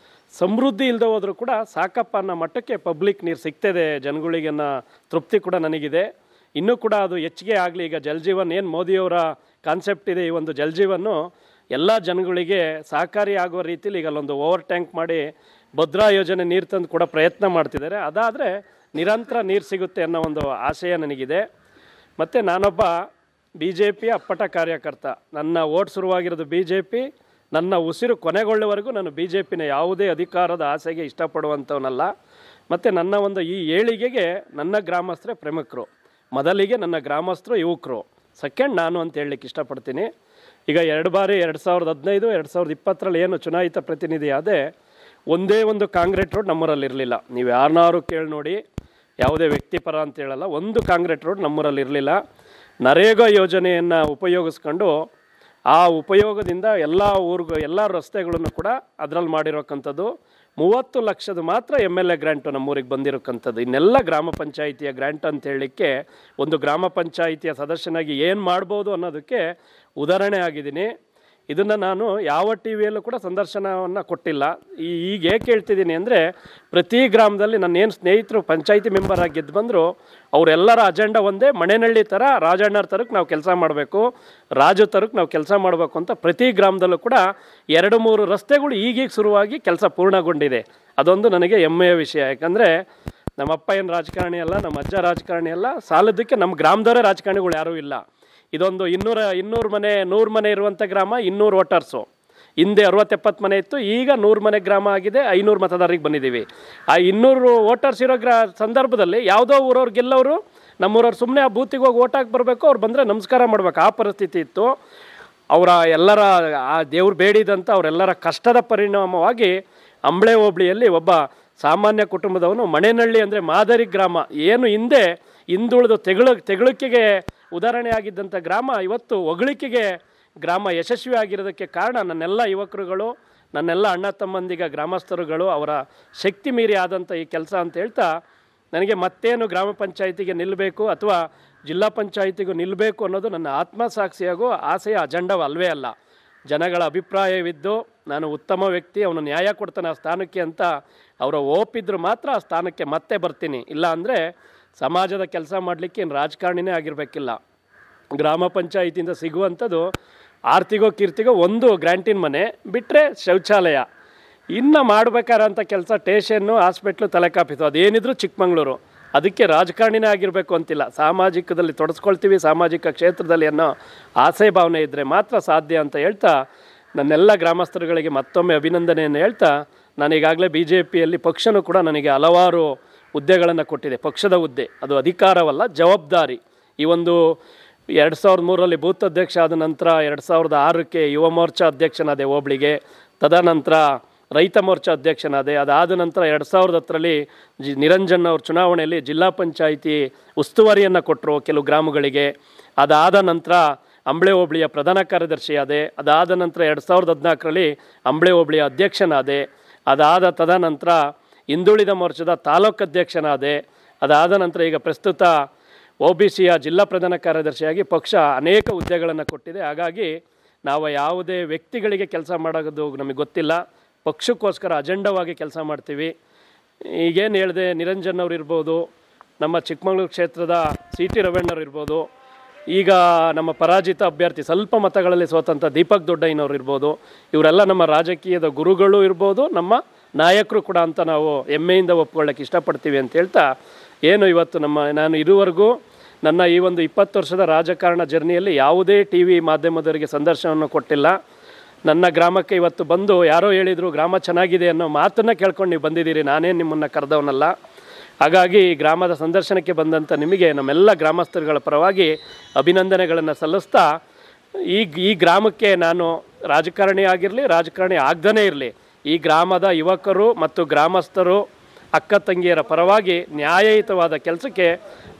ಸಮೃದ್ಧಿ ಇಲ್ಲದೆ ಹೋದರೂ ಕೂಡ ಸಾಕಪ್ಪ ಅನ್ನೋ ಮಟ್ಟಕ್ಕೆ ಪಬ್ಲಿಕ್ ನೀರು ಸಿಗ್ತದೆ ಜನಗಳಿಗೆ ಅನ್ನೋ ತೃಪ್ತಿ ಕೂಡ ನನಗಿದೆ. ಇನ್ನೂ ಕೂಡ ಅದು ಹೆಚ್ಚಿಗೆ ಆಗಲಿ. ಈಗ ಜಲಜೀವನ್ ಏನು ಮೋದಿಯವರ ಕಾನ್ಸೆಪ್ಟ್ ಇದೆ, ಈ ಒಂದು ಜಲಜೀವನ್ನು ಎಲ್ಲ ಜನಗಳಿಗೆ ಸಹಕಾರಿ ಆಗುವ ರೀತಿಯಲ್ಲಿ ಈಗ ಅಲ್ಲೊಂದು ಓವರ್ ಟ್ಯಾಂಕ್ ಮಾಡಿ ಭದ್ರಾ ಯೋಜನೆ ನೀರು ತಂದು ಕೂಡ ಪ್ರಯತ್ನ ಮಾಡ್ತಿದ್ದಾರೆ. ಅದಾದರೆ ನಿರಂತರ ನೀರು ಸಿಗುತ್ತೆ ಅನ್ನೋ ಒಂದು ಆಶಯ ನನಗಿದೆ. ಮತ್ತು ನಾನೊಬ್ಬ BJPಯ ಅಪ್ಪಟ ಕಾರ್ಯಕರ್ತ. ನನ್ನ ಓಟ್ ಶುರುವಾಗಿರೋದು BJP, ನನ್ನ ಉಸಿರು ಕೊನೆಗೊಳ್ಳುವವರೆಗೂ ನಾನು BJPನ ಯಾವುದೇ ಅಧಿಕಾರದ ಆಸೆಗೆ ಇಷ್ಟಪಡುವಂಥವನಲ್ಲ. ಮತ್ತು ನನ್ನ ಒಂದು ಈ ಏಳಿಗೆಗೆ ನನ್ನ ಗ್ರಾಮಸ್ಥರೇ ಪ್ರಮುಖರು. ಮೊದಲಿಗೆ ನನ್ನ ಗ್ರಾಮಸ್ಥರು ಯುವಕರು, ಸೆಕೆಂಡ್ ನಾನು ಅಂತ ಹೇಳಲಿಕ್ಕೆ ಇಷ್ಟಪಡ್ತೀನಿ. ಈಗ 2 ಬಾರಿ 2015, 2020ರಲ್ಲಿ ಏನು ಚುನಾಯಿತ ಪ್ರತಿನಿಧಿ ಆದೆ, ಒಂದೇ ಒಂದು ಕಾಂಕ್ರೀಟ್ ರೋಡ್ ನಮ್ಮೂರಲ್ಲಿ ಇರಲಿಲ್ಲ. ನೀವು ಯಾರನ್ನಾರು ಕೇಳಿ ನೋಡಿ, ಯಾವುದೇ ವ್ಯಕ್ತಿಪರ ಅಂತ ಹೇಳಲ್ಲ, ಒಂದು ಕಾಂಕ್ರೀಟ್ ರೋಡ್ ನಮ್ಮೂರಲ್ಲಿ ಇರಲಿಲ್ಲ. ನರೇಗಾ ಯೋಜನೆಯನ್ನು ಉಪಯೋಗಿಸ್ಕೊಂಡು ಆ ಉಪಯೋಗದಿಂದ ಎಲ್ಲ ಊರಿಗೂ ಎಲ್ಲ ರಸ್ತೆಗಳನ್ನು ಕೂಡ ಅದರಲ್ಲಿ ಮಾಡಿರೋಕ್ಕಂಥದ್ದು. 30 ಲಕ್ಷದ ಮಾತ್ರ MLA ಗ್ರ್ಯಾಂಟು ನಮ್ಮೂರಿಗೆ ಬಂದಿರೋಕ್ಕಂಥದ್ದು. ಇನ್ನೆಲ್ಲ ಗ್ರಾಮ ಪಂಚಾಯಿತಿಯ ಗ್ರ್ಯಾಂಟ್ ಅಂತ ಹೇಳಲಿಕ್ಕೆ, ಒಂದು ಗ್ರಾಮ ಪಂಚಾಯಿತಿಯ ಸದಸ್ಯನಾಗಿ ಏನು ಮಾಡ್ಬೋದು ಅನ್ನೋದಕ್ಕೆ ಉದಾಹರಣೆ ಆಗಿದ್ದೀನಿ. ಇದನ್ನು ನಾನು ಯಾವ TVಯಲ್ಲೂ ಕೂಡ ಸಂದರ್ಶನವನ್ನು ಕೊಟ್ಟಿಲ್ಲ. ಈಗ ಏಕೆ ಹೇಳ್ತಿದ್ದೀನಿ ಅಂದರೆ, ಪ್ರತಿ ಗ್ರಾಮದಲ್ಲಿ ನನ್ನ ಏನು ಸ್ನೇಹಿತರು ಪಂಚಾಯಿತಿ ಮೆಂಬರ್ ಆಗಿ ಗೆದ್ದು ಬಂದರು, ಅವರೆಲ್ಲರ ಅಜೆಂಡಾ ಒಂದೇ, ಮಣೆನಳ್ಳಿ ಥರ ರಾಜಣ್ಣರ ಥರಕ್ಕೆ ನಾವು ಕೆಲಸ ಮಾಡಬೇಕು, ರಾಜು ಥರಕ್ಕೆ ನಾವು ಕೆಲಸ ಮಾಡಬೇಕು ಅಂತ ಪ್ರತಿ ಗ್ರಾಮದಲ್ಲೂ ಕೂಡ 2-3 ರಸ್ತೆಗಳು ಈಗೀಗ ಶುರುವಾಗಿ ಕೆಲಸ ಪೂರ್ಣಗೊಂಡಿದೆ. ಅದೊಂದು ನನಗೆ ಹೆಮ್ಮೆಯ ವಿಷಯ. ಯಾಕಂದರೆ ನಮ್ಮಪ್ಪ ಏನು ರಾಜಕಾರಣಿ ಅಲ್ಲ, ನಮ್ಮ ಅಜ್ಜ ರಾಜಕಾರಣಿ ಅಲ್ಲ, ಸಾಲದಕ್ಕೆ ನಮ್ಮ ಗ್ರಾಮದವರೇ ರಾಜಕಾರಣಿಗಳು ಯಾರೂ ಇಲ್ಲ. ಇದೊಂದು 200 ಮನೆ 100 ಮನೆ ಇರುವಂಥ ಗ್ರಾಮ, 200 ವೋಟರ್ಸು. ಹಿಂದೆ 60-70 ಮನೆ ಇತ್ತು, ಈಗ 100 ಮನೆ ಗ್ರಾಮ ಆಗಿದೆ, 500 ಮತದಾರರಿಗೆ ಬಂದಿದ್ದೀವಿ. ಆ 200 ವೋಟರ್ಸ್ ಇರೋ ಸಂದರ್ಭದಲ್ಲಿ ಯಾವುದೋ ಊರವ್ರು ಗೆಲ್ಲವರು, ನಮ್ಮೂರವ್ರು ಸುಮ್ಮನೆ ಆ ಬೂತಿಗೆ ಹೋಗಿ ಓಟ್ ಹಾಕಿ ಬರಬೇಕು, ಅವ್ರು ಬಂದರೆ ನಮಸ್ಕಾರ ಮಾಡಬೇಕು, ಆ ಪರಿಸ್ಥಿತಿ ಇತ್ತು. ಅವರ ಎಲ್ಲರ ಆ ದೇವ್ರು ಬೇಡಿದಂಥ ಅವರೆಲ್ಲರ ಕಷ್ಟದ ಪರಿಣಾಮವಾಗಿ ಅಂಬಳೆ ಹೋಬಳಿಯಲ್ಲಿ ಒಬ್ಬ ಸಾಮಾನ್ಯ ಕುಟುಂಬದವನು, ಮಣೆನಳ್ಳಿ ಅಂದರೆ ಮಾದರಿ ಗ್ರಾಮ, ಏನು ಹಿಂದೆ ಹಿಂದುಳಿದು ತೆಗಳಿಕೆಗೆ ಉದಾಹರಣೆ ಆಗಿದ್ದಂಥ ಗ್ರಾಮ ಇವತ್ತು ಹೊಗಳಿಕೆಗೆ ಗ್ರಾಮ ಯಶಸ್ವಿ ಆಗಿರೋದಕ್ಕೆ ಕಾರಣ ನನ್ನೆಲ್ಲ ಯುವಕರುಗಳು, ನನ್ನೆಲ್ಲ ಅಣ್ಣ ತಮ್ಮಂದಿಗ ಗ್ರಾಮಸ್ಥರುಗಳು ಅವರ ಶಕ್ತಿ ಮೀರಿ ಆದಂಥ ಈ ಕೆಲಸ ಅಂತ ಹೇಳ್ತಾ, ನನಗೆ ಮತ್ತೇನು ಗ್ರಾಮ ಪಂಚಾಯಿತಿಗೆ ನಿಲ್ಲಬೇಕು ಅಥವಾ ಜಿಲ್ಲಾ ಪಂಚಾಯಿತಿಗೂ ನಿಲ್ಲಬೇಕು ಅನ್ನೋದು ನನ್ನ ಆತ್ಮಸಾಕ್ಷಿಯಾಗೂ ಆಸೆಯ ಅಜೆಂಡವಲ್ವೇ ಅಲ್ಲ. ಜನಗಳ ಅಭಿಪ್ರಾಯವಿದ್ದು ನಾನು ಉತ್ತಮ ವ್ಯಕ್ತಿ, ಅವನು ನ್ಯಾಯ ಕೊಡ್ತಾನೆ ಆ ಸ್ಥಾನಕ್ಕೆ ಅಂತ ಅವರ ಒಪ್ಪಿದ್ರು ಮಾತ್ರ ಆ ಸ್ಥಾನಕ್ಕೆ ಮತ್ತೆ ಬರ್ತೀನಿ. ಇಲ್ಲ ಅಂದರೆ ಸಮಾಜದ ಕೆಲಸ ಮಾಡಲಿಕ್ಕೆ ಏನು ರಾಜಕಾರಣಿನೇ ಆಗಿರಬೇಕಿಲ್ಲ. ಗ್ರಾಮ ಪಂಚಾಯಿತಿಯಿಂದ ಸಿಗುವಂಥದ್ದು ಆರ್ತಿಗೋ ಕೀರ್ತಿಗೋ ಒಂದು ಗ್ರ್ಯಾಂಟಿನ ಮನೆ ಬಿಟ್ಟರೆ ಶೌಚಾಲಯ. ಇನ್ನು ಮಾಡಬೇಕಾರಂಥ ಕೆಲಸ ಟೇಷನ್ನು, ಹಾಸ್ಪಿಟ್ಲು, ತಲೆಕಾಪಿತು, ಅದೇನಿದ್ರು ಚಿಕ್ಕಮಂಗ್ಳೂರು. ಅದಕ್ಕೆ ರಾಜಕಾರಣಿನೇ ಆಗಿರಬೇಕು ಅಂತಿಲ್ಲ. ಸಾಮಾಜಿಕದಲ್ಲಿ ತೊಡಸ್ಕೊಳ್ತೀವಿ, ಸಾಮಾಜಿಕ ಕ್ಷೇತ್ರದಲ್ಲಿ ಅನ್ನೋ ಆಸೆ ಭಾವನೆ ಇದ್ದರೆ ಮಾತ್ರ ಸಾಧ್ಯ ಅಂತ ಹೇಳ್ತಾ, ನನ್ನೆಲ್ಲ ಗ್ರಾಮಸ್ಥರುಗಳಿಗೆ ಮತ್ತೊಮ್ಮೆ ಅಭಿನಂದನೆಯನ್ನು ಹೇಳ್ತಾ, ನಾನೀಗಾಗಲೇ BJPಯಲ್ಲಿ ಪಕ್ಷನೂ ಕೂಡ ನನಗೆ ಹಲವಾರು ಹುದ್ದೆಗಳನ್ನು ಕೊಟ್ಟಿದೆ. ಪಕ್ಷದ ಹುದ್ದೆ, ಅದು ಅಧಿಕಾರವಲ್ಲ, ಜವಾಬ್ದಾರಿ. ಈ ಒಂದು 2003ರಲ್ಲಿ ಬೂತ್ ಅಧ್ಯಕ್ಷ ಆದ ನಂತರ 2006ಕ್ಕೆ ಯುವ ಮೋರ್ಚಾ ಅಧ್ಯಕ್ಷನಾದೆ ಹೋಬಳಿಗೆ, ತದನಂತರ ರೈತ ಮೋರ್ಚಾ ಅಧ್ಯಕ್ಷನಾದೆ. ಅದಾದ ನಂತರ 2010ರಲ್ಲಿ ನಿರಂಜನ್ ಅವ್ರ ಚುನಾವಣೆಯಲ್ಲಿ ಜಿಲ್ಲಾ ಪಂಚಾಯಿತಿ ಉಸ್ತುವಾರಿಯನ್ನು ಕೊಟ್ಟರು ಕೆಲವು ಗ್ರಾಮಗಳಿಗೆ. ಅದಾದ ನಂತರ ಅಂಬಳೆ ಹೋಬಳಿಯ ಪ್ರಧಾನ ಕಾರ್ಯದರ್ಶಿಯಾದೆ. ಅದಾದ ನಂತರ 2014ರಲ್ಲಿ ಅಂಬಳೆ ಹೋಬಳಿಯ ಅಧ್ಯಕ್ಷನಾದೆ. ಅದಾದ ತದನಂತರ ಹಿಂದುಳಿದ ಮೋರ್ಚಾದ ತಾಲೂಕು ಅಧ್ಯಕ್ಷನಾದೆ. ಅದಾದ ನಂತರ ಈಗ ಪ್ರಸ್ತುತ OBCಯ ಜಿಲ್ಲಾ ಪ್ರಧಾನ ಕಾರ್ಯದರ್ಶಿಯಾಗಿ ಪಕ್ಷ ಅನೇಕ ಹುದ್ದೆಗಳನ್ನು ಕೊಟ್ಟಿದೆ. ಹಾಗಾಗಿ ನಾವು ಯಾವುದೇ ವ್ಯಕ್ತಿಗಳಿಗೆ ಕೆಲಸ ಮಾಡೋದು ನಮಗೆ ಗೊತ್ತಿಲ್ಲ, ಪಕ್ಷಕ್ಕೋಸ್ಕರ ಅಜೆಂಡವಾಗಿ ಕೆಲಸ ಮಾಡ್ತೀವಿ. ಈಗೇನು ಹೇಳಿದೆ, ನಿರಂಜನ್ ಅವ್ರು ಇರ್ಬೋದು, ನಮ್ಮ ಚಿಕ್ಕಮಗಳೂರು ಕ್ಷೇತ್ರದ CT ರವಣ್ಣವ್ರು ಇರ್ಬೋದು, ಈಗ ನಮ್ಮ ಪರಾಜಿತ ಅಭ್ಯರ್ಥಿ ಸ್ವಲ್ಪ ಮತಗಳಲ್ಲಿ ಸೋತಂಥ ದೀಪಕ್ ದೊಡ್ಡಯ್ಯನವ್ರು ಇರ್ಬೋದು, ಇವರೆಲ್ಲ ನಮ್ಮ ರಾಜಕೀಯದ ಗುರುಗಳು ಇರ್ಬೋದು, ನಮ್ಮ ನಾಯಕರು ಕೂಡ ಅಂತ ನಾವು ಹೆಮ್ಮೆಯಿಂದ ಒಪ್ಕೊಳ್ಳೋಕ್ಕೆ ಇಷ್ಟಪಡ್ತೀವಿ ಅಂತ ಹೇಳ್ತಾ, ಏನು ಇವತ್ತು ನಾನು ಇದುವರೆಗೂ ನನ್ನ ಈ ಒಂದು 20 ವರ್ಷದ ರಾಜಕಾರಣ ಜರ್ನಿಯಲ್ಲಿ ಯಾವುದೇ TV ಮಾಧ್ಯಮದವರಿಗೆ ಸಂದರ್ಶನವನ್ನು ಕೊಟ್ಟಿಲ್ಲ. ನನ್ನ ಗ್ರಾಮಕ್ಕೆ ಇವತ್ತು ಬಂದು ಯಾರೋ ಹೇಳಿದರು ಗ್ರಾಮ ಚೆನ್ನಾಗಿದೆ ಅನ್ನೋ ಮಾತನ್ನು ಕೇಳ್ಕೊಂಡು ನೀವು ಬಂದಿದ್ದೀರಿ, ನಾನೇ ನಿಮ್ಮನ್ನು ಕರೆದವನಲ್ಲ. ಹಾಗಾಗಿ ಈ ಗ್ರಾಮದ ಸಂದರ್ಶನಕ್ಕೆ ಬಂದಂಥ ನಿಮಗೆ ನಮ್ಮೆಲ್ಲ ಗ್ರಾಮಸ್ಥರುಗಳ ಪರವಾಗಿ ಅಭಿನಂದನೆಗಳನ್ನು ಸಲ್ಲಿಸ್ತಾ ಈ ಗ್ರಾಮಕ್ಕೆ ನಾನು ರಾಜಕಾರಣಿ ಆಗಿರಲಿ, ರಾಜಕಾರಣಿ ಆಗದೇ ಇರಲಿ, ಈ ಗ್ರಾಮದ ಯುವಕರು ಮತ್ತು ಗ್ರಾಮಸ್ಥರು ಅಕ್ಕ ತಂಗಿಯರ ಪರವಾಗಿ ನ್ಯಾಯಯುತವಾದ ಕೆಲಸಕ್ಕೆ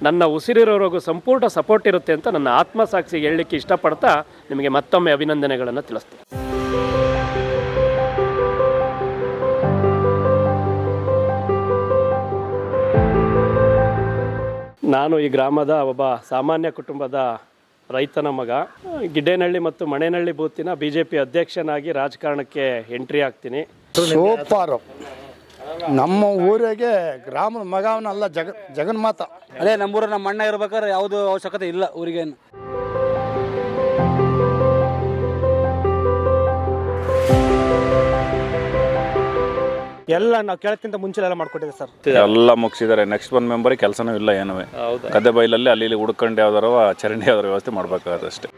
ನನ್ನ ಉಸಿರಿರೋರಿಗೂ ಸಂಪೂರ್ಣ ಸಪೋರ್ಟ್ ಇರುತ್ತೆ ಅಂತ ನನ್ನ ಆತ್ಮಸಾಕ್ಷಿಗೆ ಹೇಳಲಿಕ್ಕೆ ಇಷ್ಟಪಡ್ತಾ ನಿಮಗೆ ಮತ್ತೊಮ್ಮೆ ಅಭಿನಂದನೆಗಳನ್ನು ತಿಳಿಸ್ತೀನಿ. ನಾನು ಈ ಗ್ರಾಮದ ಒಬ್ಬ ಸಾಮಾನ್ಯ ಕುಟುಂಬದ ರೈತನ ಮಗ. ಗಿಡ್ಡೇನಹಳ್ಳಿ ಮತ್ತು ಮಣೇನಹಳ್ಳಿ ಬೂತಿನ BJP ಅಧ್ಯಕ್ಷನಾಗಿ ರಾಜಕಾರಣಕ್ಕೆ ಎಂಟ್ರಿ ಆಗ್ತೀನಿ. ಸೂಪರು. ನಮ್ಮ ಊರಿಗೆ ಗ್ರಾಮದ ಮಗವನಲ್ಲ, ಜಗನ್ಮಾತ. ಅದೇ ನಮ್ಮೂರ ನಮ್ಮ ಅಣ್ಣ ಇರ್ಬೇಕಾದ್ರೆ ಯಾವುದು ಅವಶ್ಯಕತೆ ಇಲ್ಲ ಊರಿಗೇನು. ಎಲ್ಲ ನಾವು ಕೇಳಕ್ಕಿಂತ ಮುಂಚೆ ಎಲ್ಲ ಮಾಡ್ಕೊಟ್ಟಿದೆ ಸರ್. ಎಲ್ಲ ಮುಗಿಸಿದ್ದಾರೆ. ನೆಕ್ಸ್ಟ್ ಬಂದ್ ಮೆಂಬರಿಗೆ ಕೆಲಸನೂ ಇಲ್ಲ ಏನೂ. ಗದ್ದೆ ಬೈಲಲ್ಲಿ ಅಲ್ಲಿ ಇಲ್ಲಿ ಹುಡ್ಕೊಂಡು ಯಾವ್ದಾರ ಚರಂಡಿ ಯಾವ್ದಾರ ವ್ಯವಸ್ಥೆ ಮಾಡ್ಬೇಕಾಗತ್ತೆ ಅಷ್ಟೇ.